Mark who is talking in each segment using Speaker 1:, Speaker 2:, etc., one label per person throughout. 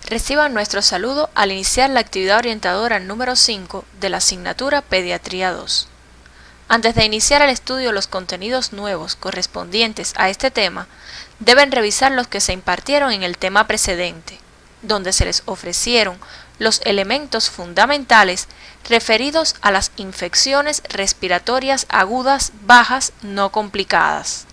Speaker 1: Reciban nuestro saludo al iniciar la actividad orientadora número 5 de la asignatura Pediatría 2. Antes de iniciar el estudio de los contenidos nuevos correspondientes a este tema, deben revisar los que se impartieron en el tema precedente, donde se les ofrecieron los elementos fundamentales referidos a las infecciones respiratorias agudas bajas no complicadas.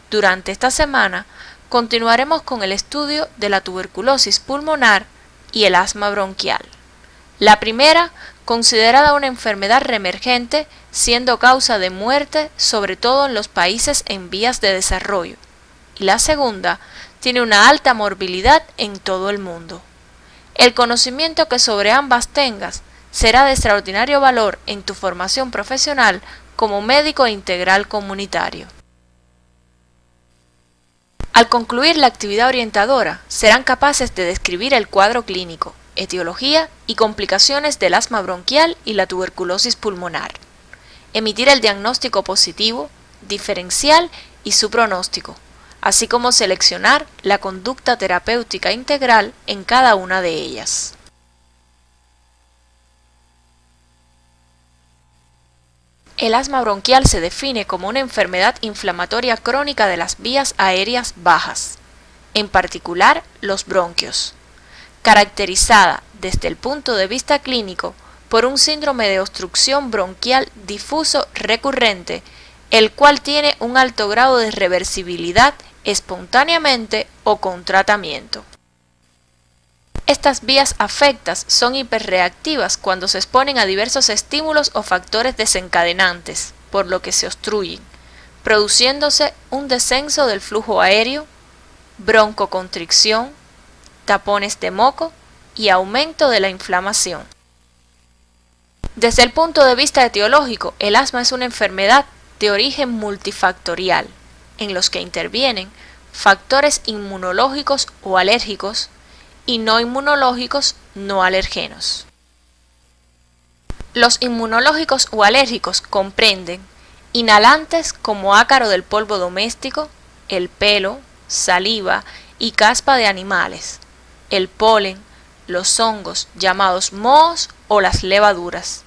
Speaker 1: Durante esta semana, continuaremos con el estudio de la tuberculosis pulmonar y el asma bronquial. La primera, considerada una enfermedad reemergente, siendo causa de muerte sobre todo en los países en vías de desarrollo. Y la segunda, tiene una alta morbilidad en todo el mundo. El conocimiento que sobre ambas tengas será de extraordinario valor en tu formación profesional como médico integral comunitario. Al concluir la actividad orientadora, serán capaces de describir el cuadro clínico, etiología y complicaciones del asma bronquial y la tuberculosis pulmonar, emitir el diagnóstico positivo, diferencial y su pronóstico, así como seleccionar la conducta terapéutica integral en cada una de ellas. El asma bronquial se define como una enfermedad inflamatoria crónica de las vías aéreas bajas, en particular los bronquios, caracterizada desde el punto de vista clínico por un síndrome de obstrucción bronquial difuso recurrente, el cual tiene un alto grado de reversibilidad espontáneamente o con tratamiento. Estas vías afectas son hiperreactivas cuando se exponen a diversos estímulos o factores desencadenantes, por lo que se obstruyen, produciéndose un descenso del flujo aéreo, broncoconstricción, tapones de moco y aumento de la inflamación. Desde el punto de vista etiológico, el asma es una enfermedad de origen multifactorial, en los que intervienen factores inmunológicos o alérgicos y no inmunológicos no alergenos. Los inmunológicos o alérgicos comprenden inhalantes como ácaro del polvo doméstico, el pelo, saliva y caspa de animales, el polen, los hongos llamados mohos o las levaduras,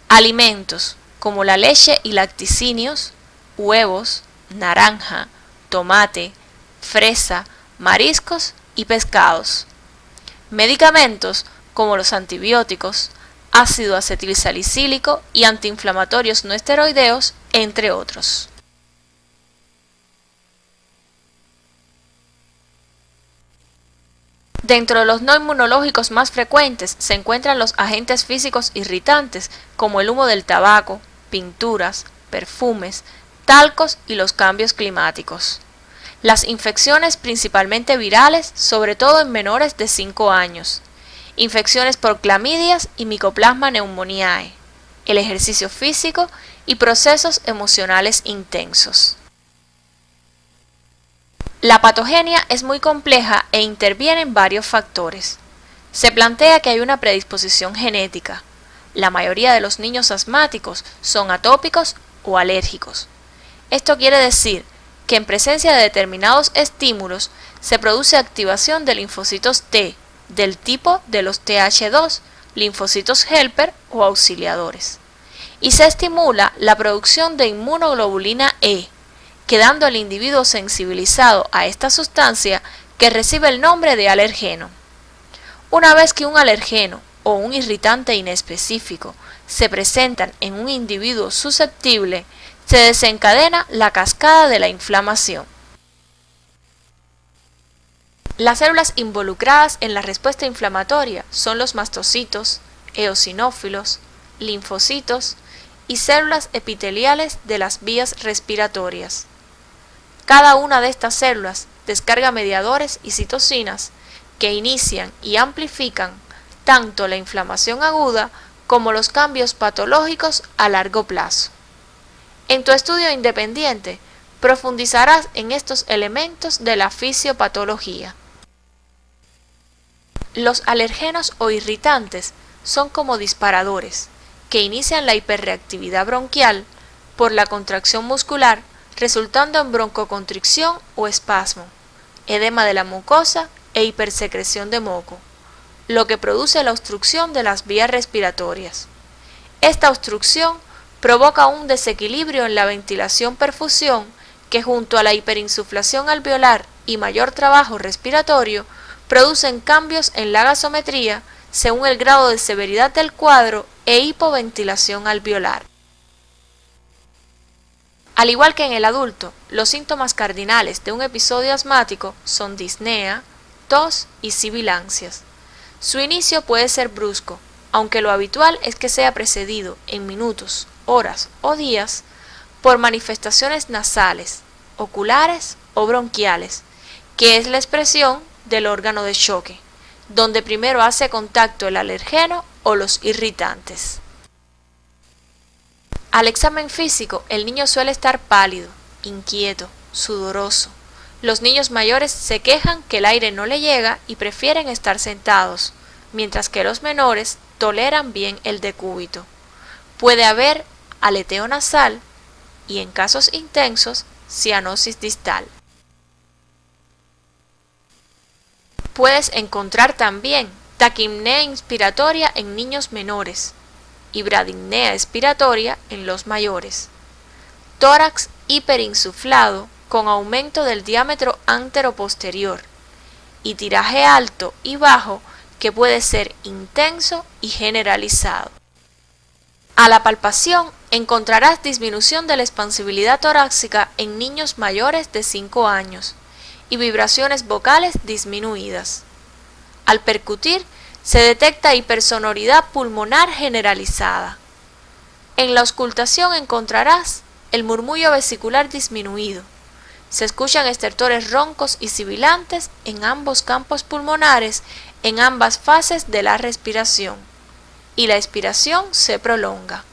Speaker 1: alimentos como la leche y lacticinios, huevos, naranja, tomate, fresa, mariscos y pescados. Medicamentos como los antibióticos, ácido acetilsalicílico y antiinflamatorios no esteroideos, entre otros. Dentro de los no inmunológicos más frecuentes se encuentran los agentes físicos irritantes como el humo del tabaco, pinturas, perfumes, talcos y los cambios climáticos. Las infecciones principalmente virales, sobre todo en menores de 5 años. Infecciones por clamidias y Mycoplasma pneumoniae. El ejercicio físico y procesos emocionales intensos. La patogenia es muy compleja e interviene en varios factores. Se plantea que hay una predisposición genética. La mayoría de los niños asmáticos son atópicos o alérgicos. Esto quiere decir que en presencia de determinados estímulos se produce activación de linfocitos T, del tipo de los Th2, linfocitos helper o auxiliadores, y se estimula la producción de inmunoglobulina E, quedando el individuo sensibilizado a esta sustancia que recibe el nombre de alergeno. Una vez que un alergeno o un irritante inespecífico se presentan en un individuo susceptible, se desencadena la cascada de la inflamación. Las células involucradas en la respuesta inflamatoria son los mastocitos, eosinófilos, linfocitos y células epiteliales de las vías respiratorias. Cada una de estas células descarga mediadores y citocinas que inician y amplifican tanto la inflamación aguda como los cambios patológicos a largo plazo. En tu estudio independiente, profundizarás en estos elementos de la fisiopatología. Los alergenos o irritantes son como disparadores, que inician la hiperreactividad bronquial por la contracción muscular, resultando en broncoconstricción o espasmo, edema de la mucosa e hipersecreción de moco, lo que produce la obstrucción de las vías respiratorias. Esta obstrucción provoca un desequilibrio en la ventilación-perfusión que, junto a la hiperinsuflación alveolar y mayor trabajo respiratorio, producen cambios en la gasometría según el grado de severidad del cuadro e hipoventilación alveolar. Al igual que en el adulto, los síntomas cardinales de un episodio asmático son disnea, tos y sibilancias. Su inicio puede ser brusco, aunque lo habitual es que sea precedido en minutos, horas o días por manifestaciones nasales, oculares o bronquiales, que es la expresión del órgano de choque, donde primero hace contacto el alergeno o los irritantes. Al examen físico, el niño suele estar pálido, inquieto, sudoroso. Los niños mayores se quejan que el aire no le llega y prefieren estar sentados, mientras que los menores toleran bien el decúbito. Puede haber aleteo nasal y, en casos intensos, cianosis distal. Puedes encontrar también taquipnea inspiratoria en niños menores y bradipnea expiratoria en los mayores, tórax hiperinsuflado con aumento del diámetro anteroposterior y tiraje alto y bajo que puede ser intenso y generalizado. A la palpación encontrarás disminución de la expansibilidad torácica en niños mayores de 5 años y vibraciones vocales disminuidas. Al percutir, se detecta hipersonoridad pulmonar generalizada. En la auscultación encontrarás el murmullo vesicular disminuido. Se escuchan estertores roncos y sibilantes en ambos campos pulmonares en ambas fases de la respiración, y la expiración se prolonga.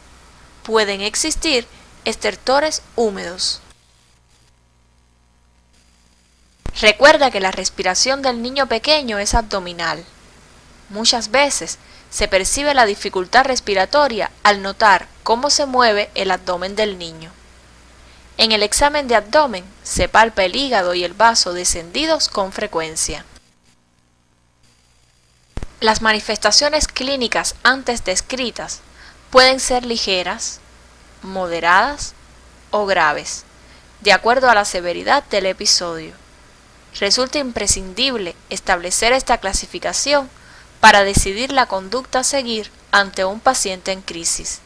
Speaker 1: Pueden existir estertores húmedos. Recuerda que la respiración del niño pequeño es abdominal. Muchas veces se percibe la dificultad respiratoria al notar cómo se mueve el abdomen del niño. En el examen de abdomen se palpa el hígado y el vaso descendidos con frecuencia. Las manifestaciones clínicas antes descritas pueden ser ligeras, moderadas o graves, de acuerdo a la severidad del episodio. Resulta imprescindible establecer esta clasificación para decidir la conducta a seguir ante un paciente en crisis.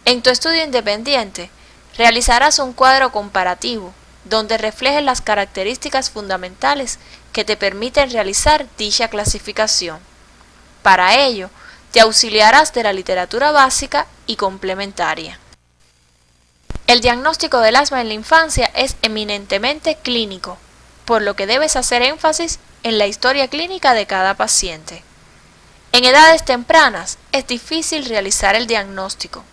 Speaker 1: En tu estudio independiente, realizarás un cuadro comparativo donde reflejen las características fundamentales que te permiten realizar dicha clasificación. Para ello, te auxiliarás de la literatura básica y complementaria. El diagnóstico del asma en la infancia es eminentemente clínico, por lo que debes hacer énfasis en la historia clínica de cada paciente. En edades tempranas es difícil realizar el diagnóstico,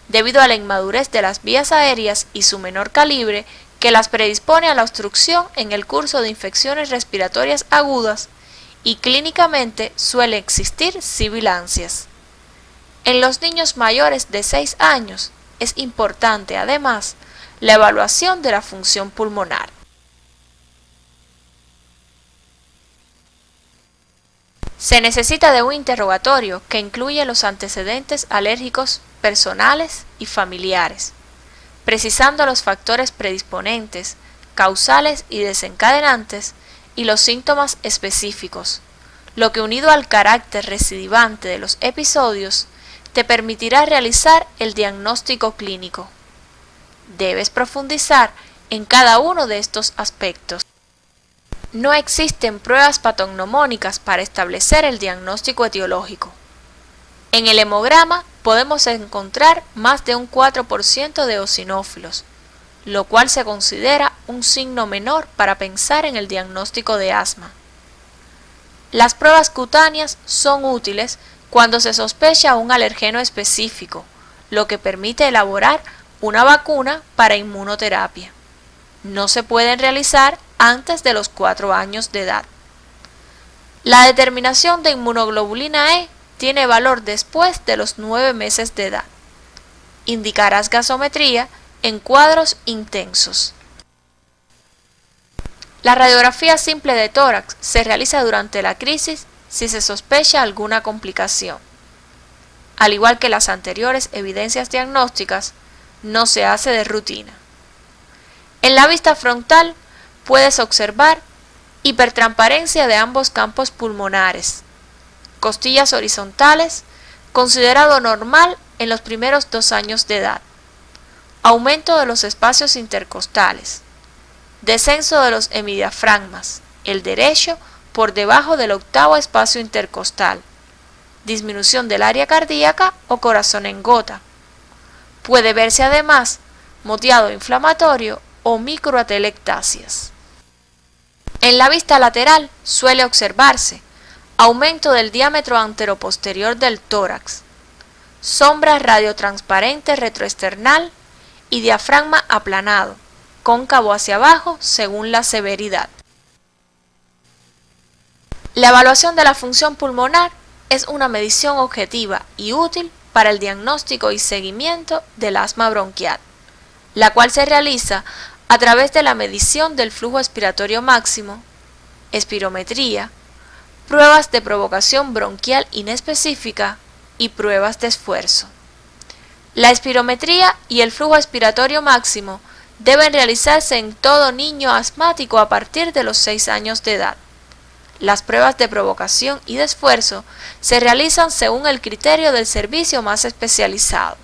Speaker 1: debido a la inmadurez de las vías aéreas y su menor calibre que las predispone a la obstrucción en el curso de infecciones respiratorias agudas, y clínicamente suele existir sibilancias. En los niños mayores de 6 años es importante además la evaluación de la función pulmonar. Se necesita de un interrogatorio que incluye los antecedentes alérgicos personales y familiares, precisando los factores predisponentes, causales y desencadenantes y los síntomas específicos, lo que, unido al carácter recidivante de los episodios, te permitirá realizar el diagnóstico clínico. Debes profundizar en cada uno de estos aspectos. No existen pruebas patognomónicas para establecer el diagnóstico etiológico. En el hemograma podemos encontrar más de un 4% de eosinófilos, lo cual se considera un signo menor para pensar en el diagnóstico de asma. Las pruebas cutáneas son útiles cuando se sospecha un alergeno específico, lo que permite elaborar una vacuna para inmunoterapia. No se pueden realizar antes de los 4 años de edad. La determinación de inmunoglobulina E tiene valor después de los 9 meses de edad. Indicarás gasometría en cuadros intensos. La radiografía simple de tórax se realiza durante la crisis si se sospecha alguna complicación. Al igual que las anteriores evidencias diagnósticas, no se hace de rutina. En la vista frontal puedes observar hipertransparencia de ambos campos pulmonares, costillas horizontales, considerado normal en los primeros 2 años de edad, aumento de los espacios intercostales, descenso de los hemidiafragmas, el derecho por debajo del 8º espacio intercostal, disminución del área cardíaca o corazón en gota. Puede verse además moteado inflamatorio o microatelectasias. En la vista lateral suele observarse aumento del diámetro anteroposterior del tórax, sombra radiotransparente retroesternal y diafragma aplanado, cóncavo hacia abajo según la severidad. La evaluación de la función pulmonar es una medición objetiva y útil para el diagnóstico y seguimiento del asma bronquial, la cual se realiza a través de la medición del flujo expiratorio máximo, espirometría, pruebas de provocación bronquial inespecífica y pruebas de esfuerzo. La espirometría y el flujo expiratorio máximo deben realizarse en todo niño asmático a partir de los 6 años de edad. Las pruebas de provocación y de esfuerzo se realizan según el criterio del servicio más especializado.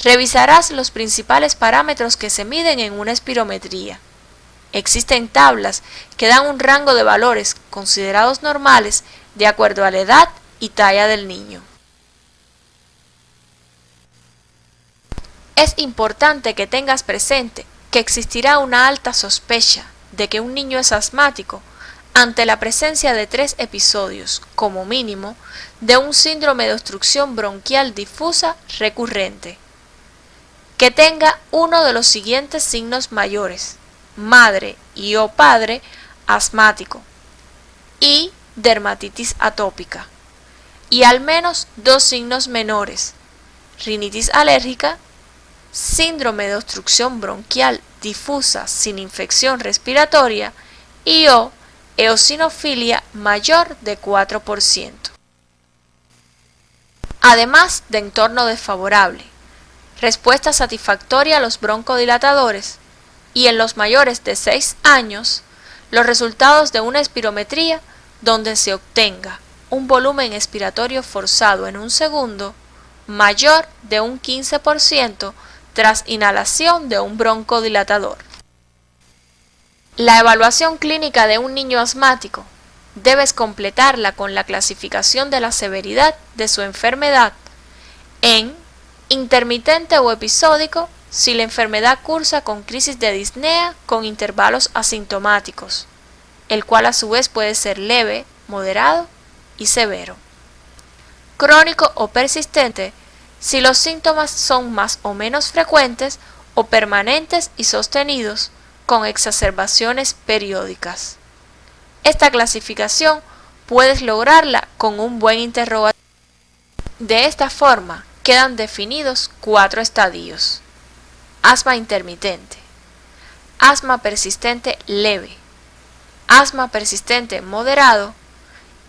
Speaker 1: Revisarás los principales parámetros que se miden en una espirometría. Existen tablas que dan un rango de valores considerados normales de acuerdo a la edad y talla del niño. Es importante que tengas presente que existirá una alta sospecha de que un niño es asmático ante la presencia de 3 episodios, como mínimo, de un síndrome de obstrucción bronquial difusa recurrente, que tenga uno de los siguientes signos mayores: madre y o padre asmático y dermatitis atópica, y al menos 2 signos menores: rinitis alérgica, síndrome de obstrucción bronquial difusa sin infección respiratoria y o eosinofilia mayor de 4%. Además de entorno desfavorable, respuesta satisfactoria a los broncodilatadores y en los mayores de 6 años, los resultados de una espirometría donde se obtenga un volumen expiratorio forzado en un segundo mayor de un 15% tras inhalación de un broncodilatador. La evaluación clínica de un niño asmático debes completarla con la clasificación de la severidad de su enfermedad en intermitente o episódico si la enfermedad cursa con crisis de disnea con intervalos asintomáticos, el cual a su vez puede ser leve, moderado y severo. Crónico o persistente si los síntomas son más o menos frecuentes o permanentes y sostenidos con exacerbaciones periódicas. Esta clasificación puedes lograrla con un buen interrogatorio. De esta forma quedan definidos 4 estadios: asma intermitente, asma persistente leve, asma persistente moderado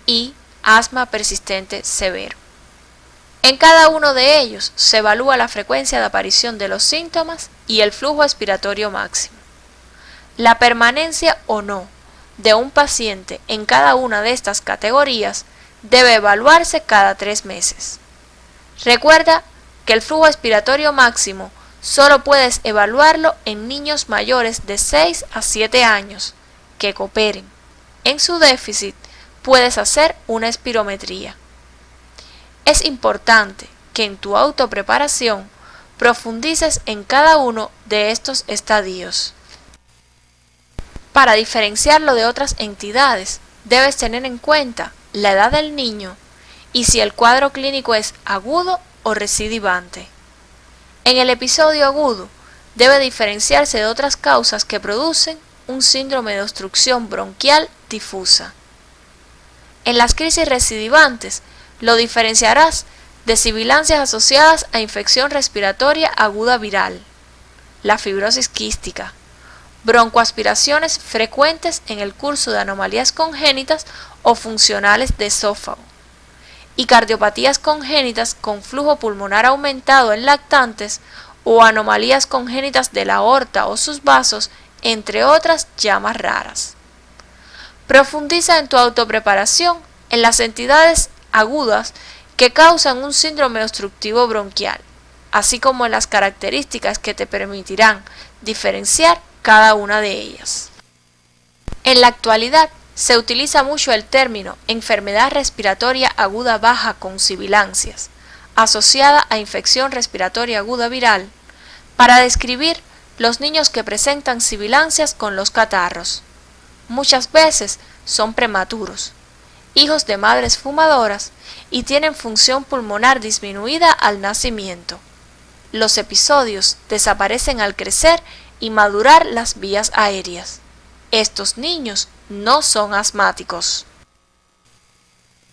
Speaker 1: y asma persistente severo. En cada uno de ellos se evalúa la frecuencia de aparición de los síntomas y el flujo expiratorio máximo. La permanencia o no de un paciente en cada una de estas categorías debe evaluarse cada 3 meses. Recuerda que el flujo expiratorio máximo solo puedes evaluarlo en niños mayores de 6 a 7 años que cooperen. En su déficit puedes hacer una espirometría. Es importante que en tu autopreparación profundices en cada uno de estos estadios. Para diferenciarlo de otras entidades, debes tener en cuenta la edad del niño y si el cuadro clínico es agudo o recidivante. En el episodio agudo, debe diferenciarse de otras causas que producen un síndrome de obstrucción bronquial difusa. En las crisis recidivantes, lo diferenciarás de sibilancias asociadas a infección respiratoria aguda viral, la fibrosis quística broncoaspiraciones frecuentes en el curso de anomalías congénitas o funcionales de esófago, y cardiopatías congénitas con flujo pulmonar aumentado en lactantes o anomalías congénitas de la aorta o sus vasos, entre otras ya más raras. Profundiza en tu autopreparación en las entidades agudas que causan un síndrome obstructivo bronquial, así como en las características que te permitirán diferenciar cada una de ellas. En la actualidad se utiliza mucho el término enfermedad respiratoria aguda baja con sibilancias, asociada a infección respiratoria aguda viral, para describir los niños que presentan sibilancias con los catarros. Muchas veces son prematuros, hijos de madres fumadoras y tienen función pulmonar disminuida al nacimiento. Los episodios desaparecen al crecer y madurar las vías aéreas. Estos niños no son asmáticos.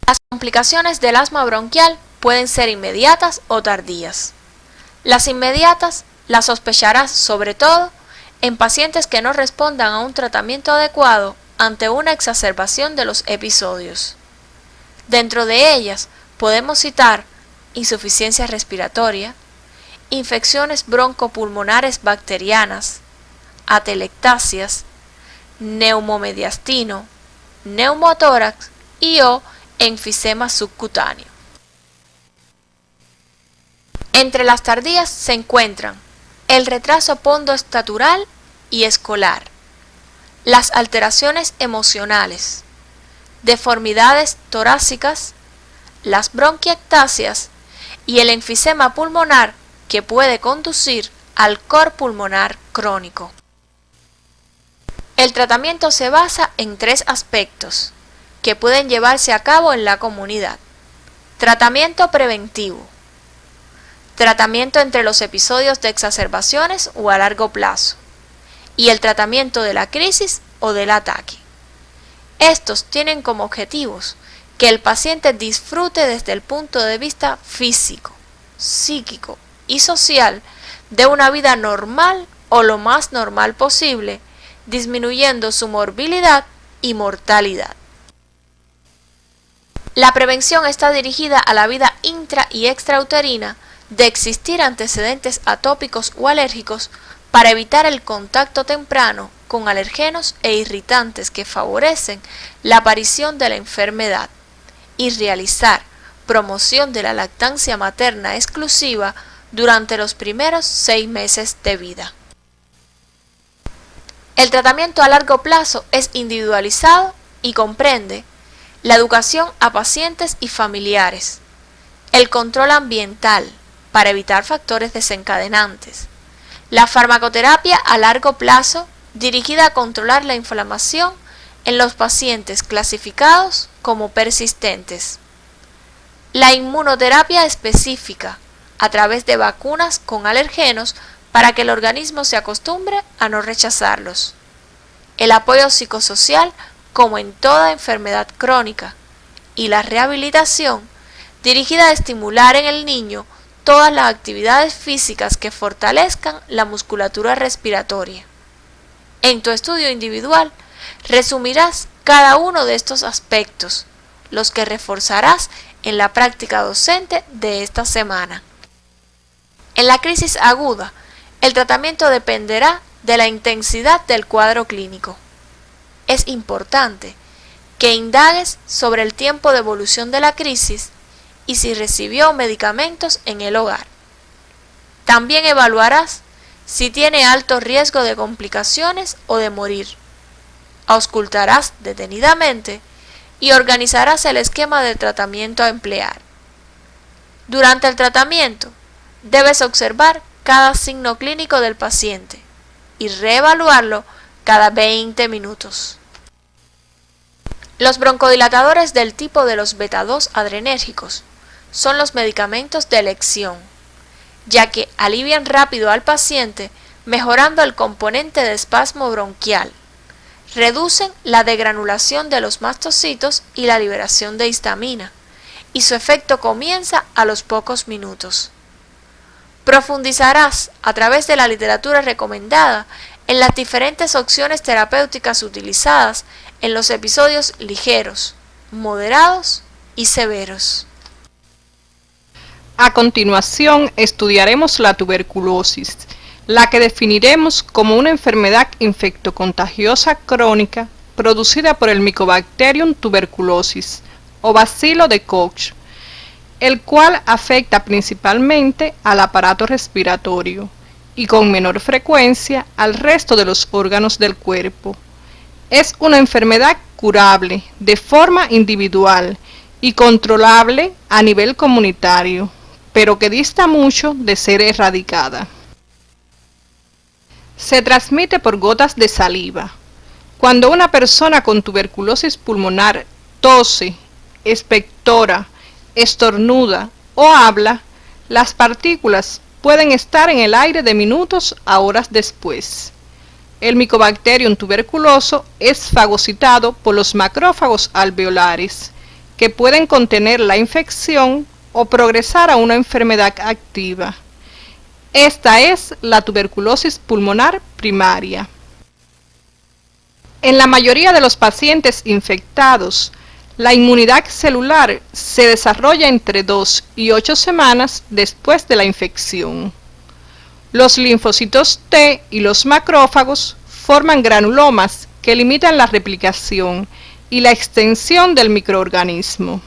Speaker 1: Las complicaciones del asma bronquial pueden ser inmediatas o tardías. Las inmediatas las sospecharás sobre todo en pacientes que no respondan a un tratamiento adecuado ante una exacerbación de los episodios. Dentro de ellas podemos citar insuficiencia respiratoria, infecciones broncopulmonares bacterianas, atelectasias, neumomediastino, neumotórax y o enfisema subcutáneo. Entre las tardías se encuentran el retraso pondoestatural y escolar, las alteraciones emocionales, deformidades torácicas, las bronquiectasias y el enfisema pulmonar que puede conducir al cor pulmonar crónico. El tratamiento se basa en 3 aspectos que pueden llevarse a cabo en la comunidad. Tratamiento preventivo, tratamiento entre los episodios de exacerbaciones o a largo plazo, y el tratamiento de la crisis o del ataque. Estos tienen como objetivos que el paciente disfrute desde el punto de vista físico, psíquico y social de una vida normal o lo más normal posible, disminuyendo su morbilidad y mortalidad. La prevención está dirigida a la vida intra y extrauterina de existir antecedentes atópicos o alérgicos para evitar el contacto temprano con alergenos e irritantes que favorecen la aparición de la enfermedad y realizar promoción de la lactancia materna exclusiva durante los primeros 6 meses de vida. El tratamiento a largo plazo es individualizado y comprende la educación a pacientes y familiares, el control ambiental para evitar factores desencadenantes, la farmacoterapia a largo plazo dirigida a controlar la inflamación en los pacientes clasificados como persistentes, la inmunoterapia específica a través de vacunas con alergenos para que el organismo se acostumbre a no rechazarlos, el apoyo psicosocial como en toda enfermedad crónica y la rehabilitación dirigida a estimular en el niño todas las actividades físicas que fortalezcan la musculatura respiratoria. En tu estudio individual resumirás cada uno de estos aspectos, los que reforzarás en la práctica docente de esta semana. En la crisis aguda, el tratamiento dependerá de la intensidad del cuadro clínico. Es importante que indagues sobre el tiempo de evolución de la crisis y si recibió medicamentos en el hogar. También evaluarás si tiene alto riesgo de complicaciones o de morir. Auscultarás detenidamente y organizarás el esquema de tratamiento a emplear. Durante el tratamiento, debes observar cada signo clínico del paciente y reevaluarlo cada 20 minutos. Los broncodilatadores del tipo de los beta-2 adrenérgicos son los medicamentos de elección, ya que alivian rápido al paciente mejorando el componente de espasmo bronquial, reducen la degranulación de los mastocitos y la liberación de histamina, y su efecto comienza a los pocos minutos. Profundizarás a través de la literatura recomendada en las diferentes opciones terapéuticas utilizadas en los episodios ligeros, moderados y severos.
Speaker 2: A continuación estudiaremos la tuberculosis, la que definiremos como una enfermedad infectocontagiosa crónica producida por el Mycobacterium tuberculosis o bacilo de Koch, el cual afecta principalmente al aparato respiratorio y con menor frecuencia al resto de los órganos del cuerpo. Es una enfermedad curable de forma individual y controlable a nivel comunitario, pero que dista mucho de ser erradicada. Se transmite por gotas de saliva. Cuando una persona con tuberculosis pulmonar tose, expectora, estornuda o habla, las partículas pueden estar en el aire de minutos a horas después. El Mycobacterium tuberculoso es fagocitado por los macrófagos alveolares, que pueden contener la infección o progresar a una enfermedad activa. Esta es la tuberculosis pulmonar primaria. En la mayoría de los pacientes infectados, la inmunidad celular se desarrolla entre 2 y 8 semanas después de la infección. Los linfocitos T y los macrófagos forman granulomas que limitan la replicación y la extensión del microorganismo.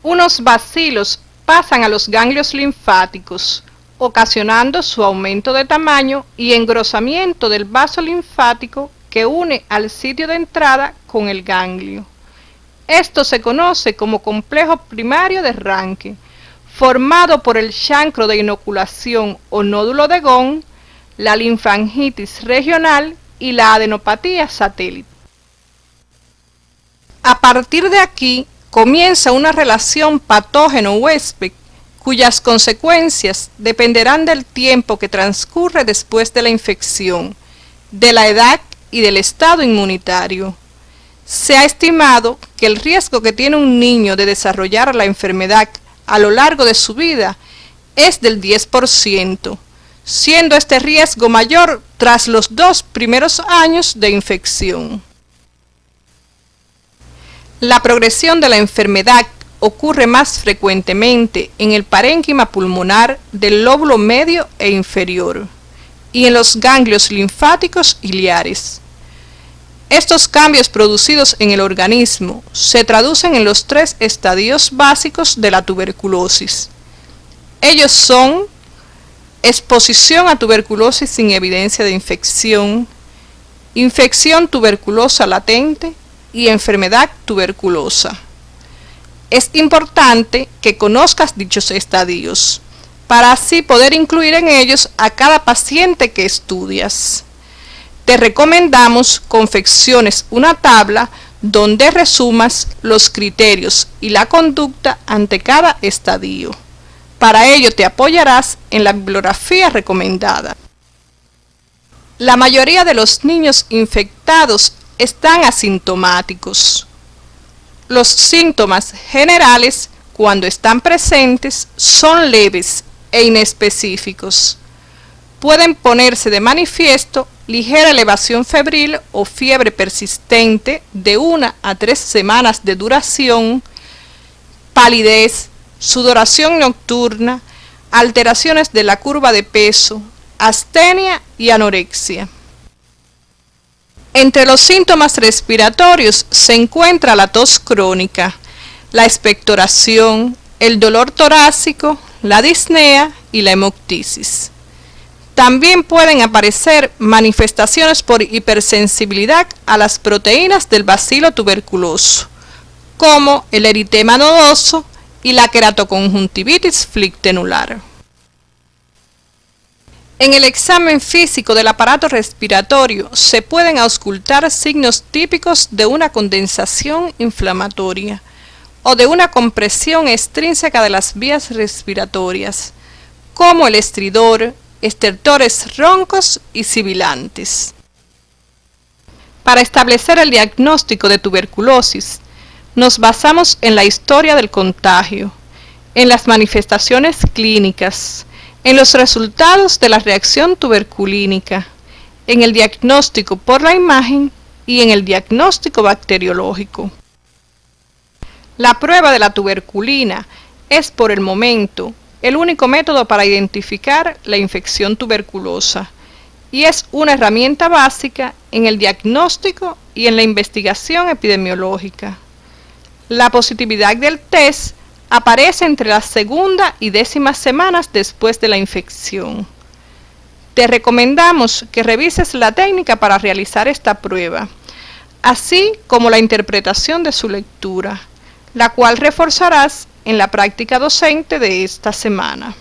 Speaker 2: Unos bacilos pasan a los ganglios linfáticos, ocasionando su aumento de tamaño y engrosamiento del vaso linfático que une al sitio de entrada con el ganglio. Esto se conoce como complejo primario de Ranke, formado por el chancro de inoculación o nódulo de Gone, la linfangitis regional y la adenopatía satélite. A partir de aquí comienza una relación patógeno-huésped cuyas consecuencias dependerán del tiempo que transcurre después de la infección, de la edad y del estado inmunitario. Se ha estimado que el riesgo que tiene un niño de desarrollar la enfermedad a lo largo de su vida es del 10%, siendo este riesgo mayor tras los 2 primeros años de infección. La progresión de la enfermedad ocurre más frecuentemente en el parénquima pulmonar del lóbulo medio e inferior y en los ganglios linfáticos iliares. Estos cambios producidos en el organismo se traducen en los 3 estadios básicos de la tuberculosis. Ellos son exposición a tuberculosis sin evidencia de infección, infección tuberculosa latente y enfermedad tuberculosa. Es importante que conozcas dichos estadios, para así poder incluir en ellos a cada paciente que estudias. Te recomendamos confecciones una tabla donde resumas los criterios y la conducta ante cada estadio. Para ello te apoyarás en la bibliografía recomendada. La mayoría de los niños infectados están asintomáticos. Los síntomas generales, cuando están presentes, son leves e inespecíficos. Pueden ponerse de manifiesto ligera elevación febril o fiebre persistente de 1 a 3 semanas de duración, palidez, sudoración nocturna, alteraciones de la curva de peso, astenia y anorexia. Entre los síntomas respiratorios se encuentra la tos crónica, la expectoración, el dolor torácico, la disnea y la hemoptisis. También pueden aparecer manifestaciones por hipersensibilidad a las proteínas del bacilo tuberculoso, como el eritema nodoso y la queratoconjuntivitis flictenular. En el examen físico del aparato respiratorio se pueden auscultar signos típicos de una condensación inflamatoria o de una compresión extrínseca de las vías respiratorias, como el estridor, estertores roncos y sibilantes. Para establecer el diagnóstico de tuberculosis, nos basamos en la historia del contagio, en las manifestaciones clínicas, en los resultados de la reacción tuberculínica, en el diagnóstico por la imagen y en el diagnóstico bacteriológico. La prueba de la tuberculina es por el momento el único método para identificar la infección tuberculosa y es una herramienta básica en el diagnóstico y en la investigación epidemiológica. La positividad del test aparece entre la segunda y 10ª semanas después de la infección. Te recomendamos que revises la técnica para realizar esta prueba, así como la interpretación de su lectura, la cual reforzarás en la práctica docente de esta semana.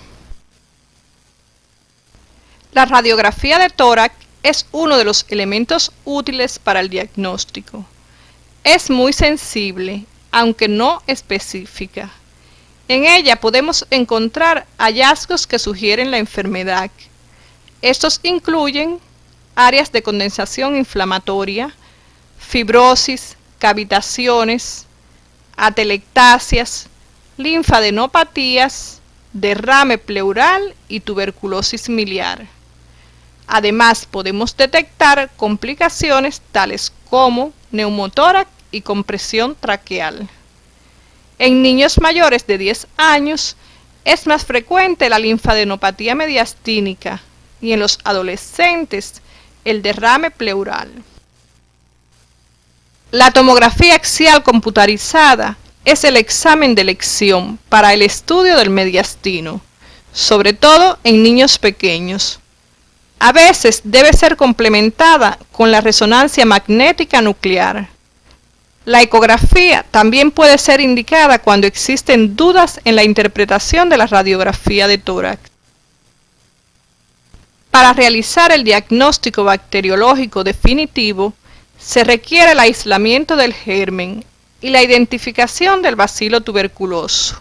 Speaker 2: La radiografía de tórax es uno de los elementos útiles para el diagnóstico. Es muy sensible, aunque no específica. En ella podemos encontrar hallazgos que sugieren la enfermedad. Estos incluyen áreas de condensación inflamatoria, fibrosis, cavitaciones, atelectasias, linfadenopatías, derrame pleural y tuberculosis miliar. Además, podemos detectar complicaciones tales como neumotórax y compresión traqueal. En niños mayores de 10 años es más frecuente la linfadenopatía mediastínica y en los adolescentes el derrame pleural. La tomografía axial computarizada es el examen de elección para el estudio del mediastino, sobre todo en niños pequeños. A veces debe ser complementada con la resonancia magnética nuclear. La ecografía también puede ser indicada cuando existen dudas en la interpretación de la radiografía de tórax. Para realizar el diagnóstico bacteriológico definitivo, se requiere el aislamiento del germen y la identificación del bacilo tuberculoso.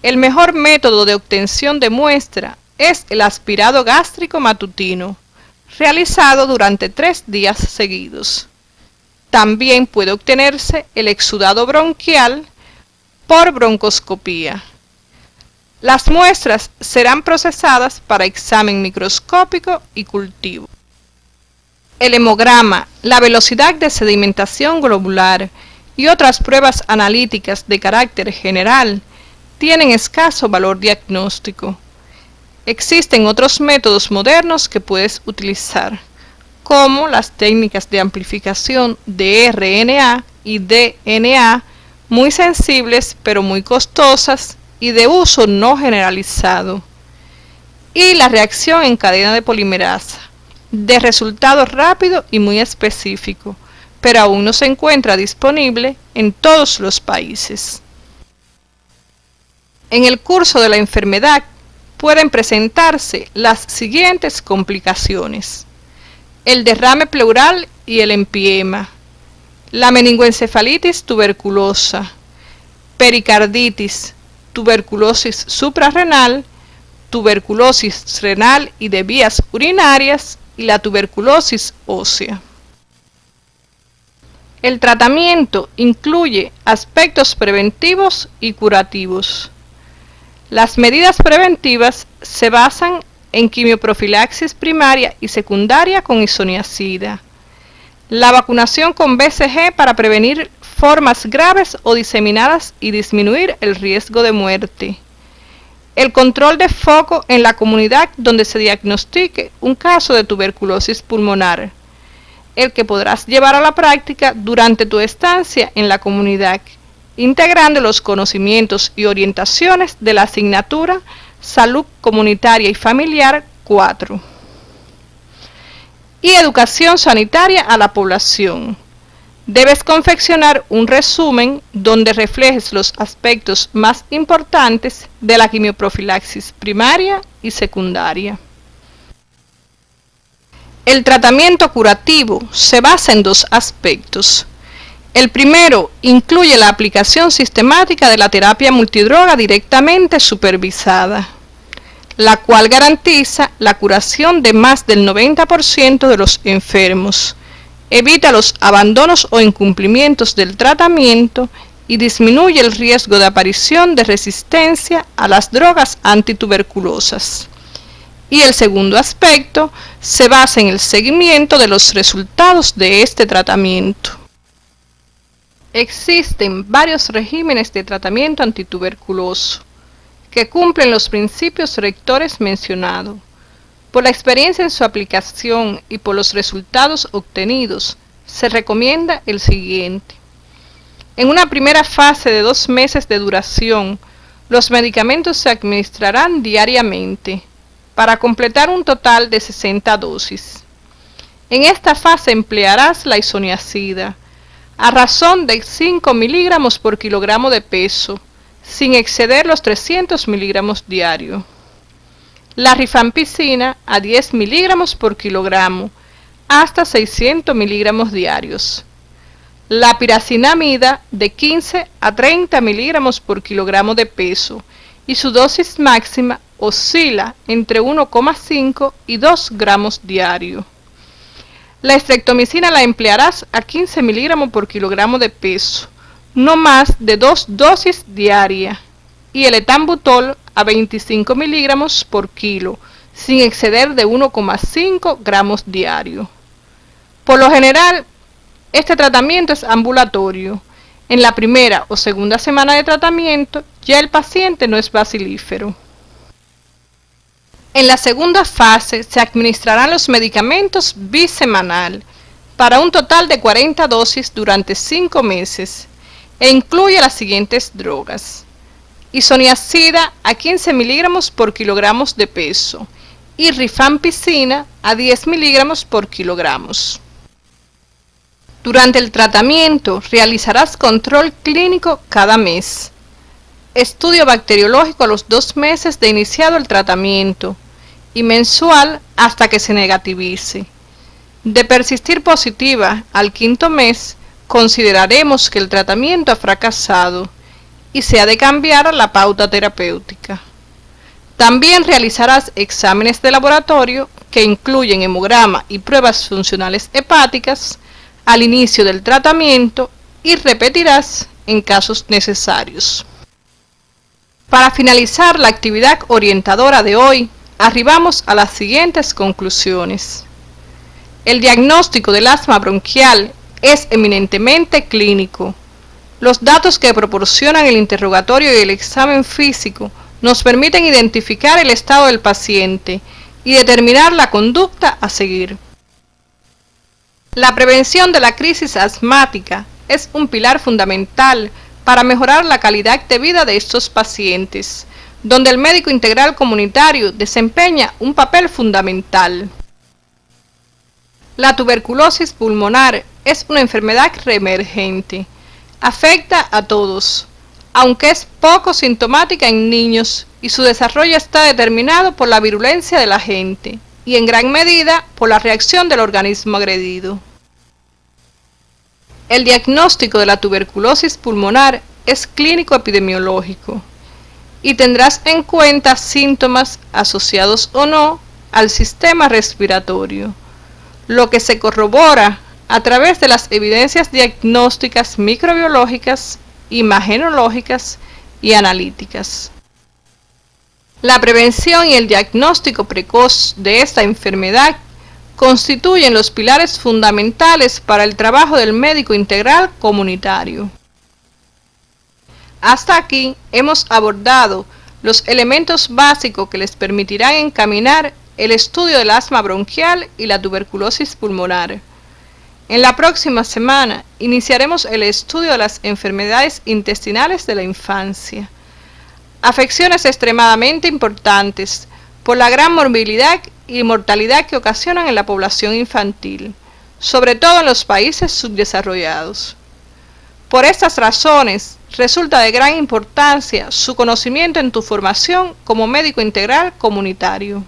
Speaker 2: El mejor método de obtención de muestra es el aspirado gástrico matutino, realizado durante 3 días seguidos. También puede obtenerse el exudado bronquial por broncoscopía. Las muestras serán procesadas para examen microscópico y cultivo. El hemograma, la velocidad de sedimentación globular y otras pruebas analíticas de carácter general tienen escaso valor diagnóstico. Existen otros métodos modernos que puedes utilizar, como las técnicas de amplificación de RNA y DNA, muy sensibles pero muy costosas y de uso no generalizado, y la reacción en cadena de polimerasa, de resultado rápido y muy específico, pero aún no se encuentra disponible en todos los países. En el curso de la enfermedad pueden presentarse las siguientes complicaciones: el derrame pleural y el empiema, la meningoencefalitis tuberculosa, pericarditis, tuberculosis suprarrenal, tuberculosis renal y de vías urinarias y la tuberculosis ósea. El tratamiento incluye aspectos preventivos y curativos. Las medidas preventivas se basan en quimioprofilaxis primaria y secundaria con isoniazida, la vacunación con BCG para prevenir formas graves o diseminadas y disminuir el riesgo de muerte, el control de foco en la comunidad donde se diagnostique un caso de tuberculosis pulmonar, el que podrás llevar a la práctica durante tu estancia en la comunidad, integrando los conocimientos y orientaciones de la asignatura Salud Comunitaria y Familiar 4 y Educación Sanitaria a la Población. Debes confeccionar un resumen donde reflejes los aspectos más importantes de la quimioprofilaxis primaria y secundaria. El tratamiento curativo se basa en 2 aspectos. El primero incluye la aplicación sistemática de la terapia multidroga directamente supervisada, la cual garantiza la curación de más del 90% de los enfermos, evita los abandonos o incumplimientos del tratamiento y disminuye el riesgo de aparición de resistencia a las drogas antituberculosas. Y el segundo aspecto se basa en el seguimiento de los resultados de este tratamiento. Existen varios regímenes de tratamiento antituberculoso que cumplen los principios rectores mencionados. Por la experiencia en su aplicación y por los resultados obtenidos, se recomienda el siguiente. En una primera fase de 2 meses de duración, los medicamentos se administrarán diariamente para completar un total de 60 dosis. En esta fase emplearás la isoniazida a razón de 5 miligramos por kilogramo de peso, sin exceder los 300 miligramos diarios. La rifampicina a 10 miligramos por kilogramo, hasta 600 miligramos diarios. La piracinamida de 15 a 30 miligramos por kilogramo de peso y su dosis máxima oscila entre 1,5 y 2 gramos diario. La estreptomicina la emplearás a 15 miligramos por kilogramo de peso, no más de 2 dosis diarias, y el etambutol a 25 miligramos por kilo, sin exceder de 1,5 gramos diario. Por lo general, este tratamiento es ambulatorio. En la primera o segunda semana de tratamiento, ya el paciente no es bacilífero. En la segunda fase se administrarán los medicamentos bisemanal para un total de 40 dosis durante 5 meses e incluye las siguientes drogas: isoniazida a 15 miligramos por kilogramos de peso y rifampicina a 10 miligramos por kilogramos. Durante el tratamiento realizarás control clínico cada mes, estudio bacteriológico a los 2 meses de iniciado el tratamiento y mensual hasta que se negativice. De persistir positiva al 5º mes, consideraremos que el tratamiento ha fracasado y se ha de cambiar la pauta terapéutica. También realizarás exámenes de laboratorio que incluyen hemograma y pruebas funcionales hepáticas al inicio del tratamiento y repetirás en casos necesarios. Para finalizar la actividad orientadora de hoy, arribamos a las siguientes conclusiones. El diagnóstico del asma bronquial es eminentemente clínico. Los datos que proporcionan el interrogatorio y el examen físico nos permiten identificar el estado del paciente y determinar la conducta a seguir. La prevención de la crisis asmática es un pilar fundamental para mejorar la calidad de vida de estos pacientes, donde el médico integral comunitario desempeña un papel fundamental. La tuberculosis pulmonar es una enfermedad reemergente. Afecta a todos, aunque es poco sintomática en niños y su desarrollo está determinado por la virulencia del agente y en gran medida por la reacción del organismo agredido. El diagnóstico de la tuberculosis pulmonar es clínico epidemiológico y tendrás en cuenta síntomas asociados o no al sistema respiratorio, lo que se corrobora a través de las evidencias diagnósticas microbiológicas, imagenológicas y analíticas. La prevención y el diagnóstico precoz de esta enfermedad constituyen los pilares fundamentales para el trabajo del médico integral comunitario. Hasta aquí hemos abordado los elementos básicos que les permitirán encaminar el estudio del asma bronquial y la tuberculosis pulmonar. En la próxima semana iniciaremos el estudio de las enfermedades intestinales de la infancia, afecciones extremadamente importantes por la gran morbilidad y mortalidad que ocasionan en la población infantil, sobre todo en los países subdesarrollados. Por estas razones, resulta de gran importancia su conocimiento en tu formación como médico integral comunitario.